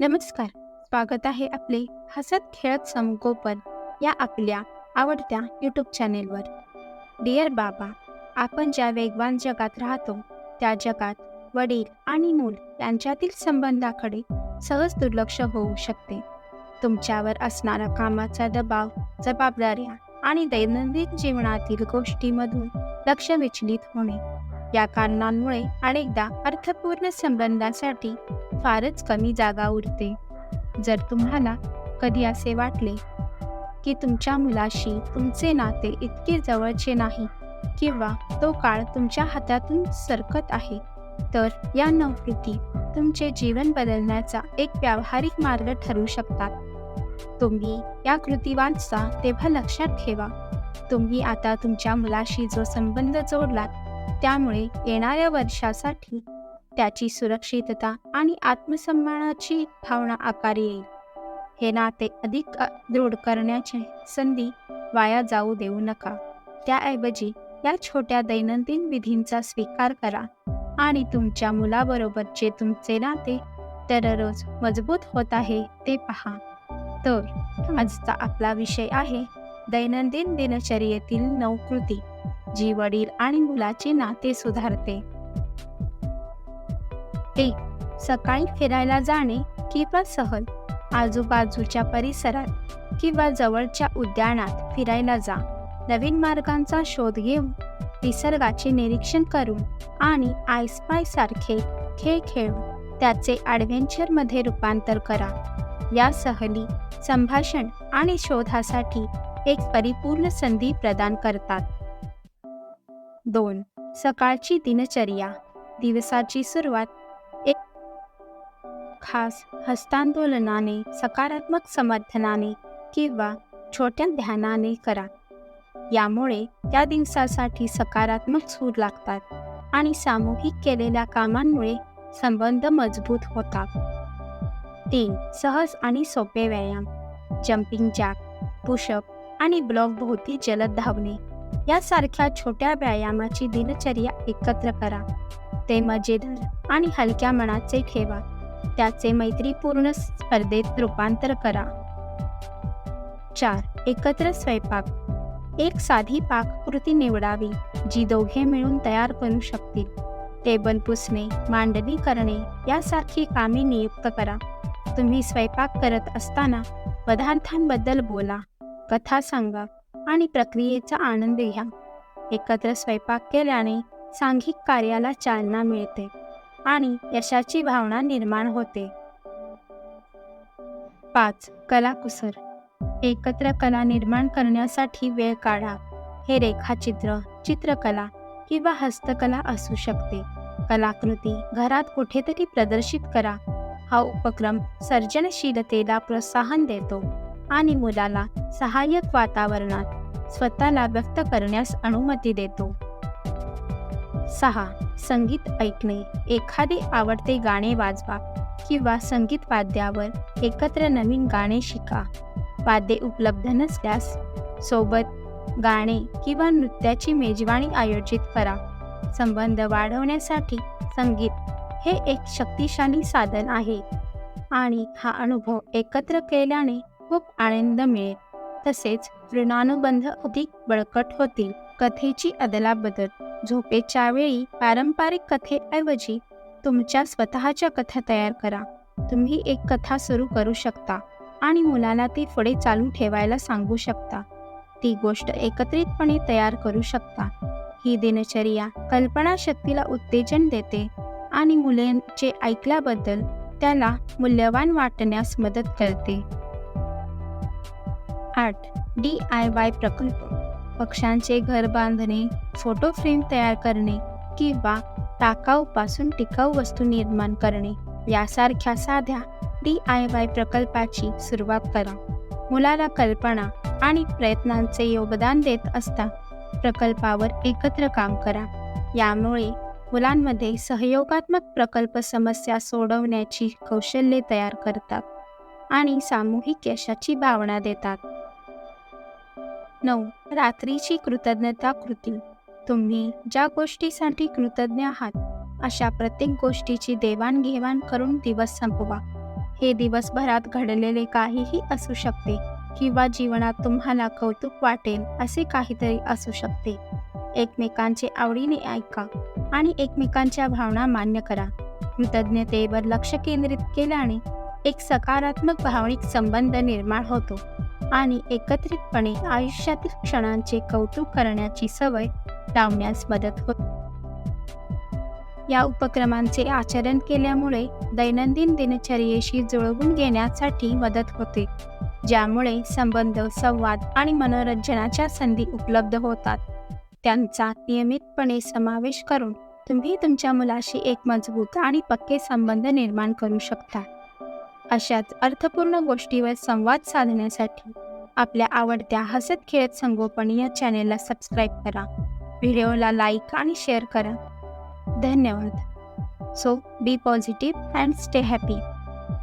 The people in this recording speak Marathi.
नमस्कार. स्वागत आहे आपले हसत खेळत संगोपन या आपल्या आवडत्या यूट्यूब चॅनेलवर. डिअर बाबा, आपण ज्या वेगवान जगात राहतो त्या जगात वडील आणि मूल यांच्यातील संबंधाकडे सहज दुर्लक्ष होऊ शकते. तुमच्यावर असणारा कामाचा दबाव, जबाबदाऱ्या आणि दैनंदिन जीवनातील गोष्टींमधून लक्ष विचलित होणे या कारणांमुळे अनेकदा अर्थपूर्ण संबंधासाठी फारच कमी जागा उरते. जर तुम्हाला कधी असे वाटले की तुमच्या मुलाशी तुमचे नाते इतके जवळचे नाही किंवा तो काळ तुमच्या हातातून सरकत आहे, तर या 9 कृती तुमचे जीवन बदलण्याचा एक व्यावहारिक मार्ग ठरू शकतात. तुम्ही या कृती वाचता तेव्हा लक्षात ठेवा, तुम्ही आता तुमच्या मुलाशी जो संबंध जोडलात त्यामुळे येणाऱ्या वर्षासाठी त्याची सुरक्षितता आणि आत्मसन्मानाची भावना आकारी येईल. हे नाते अधिक दृढ करण्याची संधी वाया जाऊ देऊ नका. त्याऐवजी या छोट्या दैनंदिन विधींचा स्वीकार करा आणि तुमच्या मुलाबरोबरचे तुमचे नाते दररोज मजबूत होत आहे ते पहा. तर आजचा आपला विषय आहे दैनंदिन दिनचर्येतील 9 कृती जी वडील आणि मुलाचे नाते सुधारते. 1. सकाळी फिरायला जाणे किंवा सहल. आजूबाजूच्या परिसरात किंवा जवळच्या उद्यानात फिरायला जा. नवीन मार्गांचा शोध घेऊन, निसर्गाचे निरीक्षण करून आणि आय स्पाय सारखे खेळ खेळून त्याचे ॲडव्हेंचरमध्ये रूपांतर करा. या सहली संभाषण आणि शोधासाठी एक परिपूर्ण संधी प्रदान करतात. 2. सकाळची दिनचर्या. दिवसाची सुरुवात एक खास हस्तांदोलनाने, सकारात्मक समर्थनाने किंवा छोट्या ध्यानाने करा. यामुळे त्या दिवसासाठी सकारात्मक सूर लागतात आणि सामूहिक केलेल्या कामांमुळे संबंध मजबूत होतात. 3. सहज आणि सोपे व्यायाम. जंपिंग जॅक, पुशअप आणि ब्लॉकभोवती जलद धावणे यासारख्या छोट्या व्यायामाची दिनचर्या एकत्र करा. ते मजेदार आणि हलक्या मनाचे ठेवा. त्याचे मैत्रीपूर्ण स्पर्धेत रूपांतर करा. 4. एकत्र स्वयंपाक. एक साधी पाककृती निवडावी जी दोघे मिळून तयार करू शकतील. टेबल पुसणे, मांडणी करणे यासारखी कामे नियुक्त करा. तुम्ही स्वयंपाक करत असताना पदार्थांबद्दल बोला, कथा सांगा आणि प्रक्रियेचा आनंद घ्या. एकत्र स्वयंपाक केल्याने सांघिक कार्याला चालना मिळते आणि यशाची भावना निर्माण होते. 5. कलाकुसर. एकत्र कला निर्माण करण्यासाठी वेळ काढा. हे रेखाचित्र, चित्रकला किंवा हस्तकला असू शकते. कलाकृती घरात कुठेतरी प्रदर्शित करा. हा उपक्रम सर्जनशीलतेला प्रोत्साहन देतो आणि मुलाला सहाय्यक वातावरणात स्वतःला व्यक्त करण्यास अनुमती देतो. 6. संगीत ऐकणे. एखादे आवडते गाणे वाजवा किंवा संगीत वाद्यावर एकत्र नवीन गाणे शिका. वाद्ये उपलब्ध नसल्यास सोबत गाणे किंवा नृत्याची मेजवानी आयोजित करा. संबंध वाढवण्यासाठी संगीत हे एक शक्तिशाली साधन आहे आणि हा अनुभव एकत्र केल्याने खूप आनंद मिळेल. तसेच ऋणानुबंध अधिक बळकट होतील. कथेची अदलाबदल. झोपेच्या वेळी पारंपरिक कथेऐवजी तुमच्या स्वतःच्या कथा तयार करा. तुम्ही एक कथा सुरू करू शकता आणि मुलाला ती पुढे चालू ठेवायला सांगू शकता. ती गोष्ट एकत्रितपणे तयार करू शकता. ही दिनचर्या कल्पनाशक्तीला उत्तेजन देते आणि मुलांचे ऐकल्याबद्दल त्याला मूल्यवान वाटण्यास मदत करते. 8. DIY प्रकल्प. पक्ष्यांचे घर बांधणे, फोटो फ्रेम तयार करणे किंवा टाकाऊपासून टिकाऊ वस्तू निर्माण करणे यासारख्या साध्या DIY प्रकल्पाची सुरुवात करा. मुलाला कल्पना आणि प्रयत्नांचे योगदान देत असता प्रकल्पावर एकत्र काम करा. यामुळे मुलांमध्ये सहयोगात्मक प्रकल्प समस्या सोडवण्याची कौशल्ये तयार करतात आणि सामूहिक यशाची भावना देतात. 9. रात्रीची कृतज्ञता कृती. तुम्ही ज्या गोष्टीसाठी कृतज्ञ आहात अशा प्रत्येक गोष्टीची देवाणघेवाण करून दिवस संपवा. हे दिवसभरात घडलेले काहीही असू शकते किंवा जीवनात तुम्हाला कौतुक वाटेल असे काहीतरी असू शकते. एकमेकांचे आवडीने ऐका आणि एकमेकांच्या भावना मान्य करा. कृतज्ञतेवर लक्ष केंद्रित केल्याने एक सकारात्मक भावनिक संबंध निर्माण होतो आणि एकत्रितपणे आयुष्यातील क्षणांचे कौतुक करण्याची सवय लावण्यास मदत होते. या उपक्रमांचे आचरण केल्यामुळे दैनंदिन दिनचर्येशी जुळवून घेण्यासाठी मदत होते, ज्यामुळे संबंध, संवाद आणि मनोरंजनाच्या संधी उपलब्ध होतात. त्यांचा नियमितपणे समावेश करून तुम्ही तुमच्या मुलाशी एक मजबूत आणि पक्के संबंध निर्माण करू शकता. अशाच अर्थपूर्ण गोष्टीवर संवाद साधण्यासाठी आपल्या आवडत्या हसत खेळत संगोपन या चॅनेलला सबस्क्राईब करा. व्हिडिओला लाईक आणि शेअर करा. धन्यवाद. So be positive and stay happy.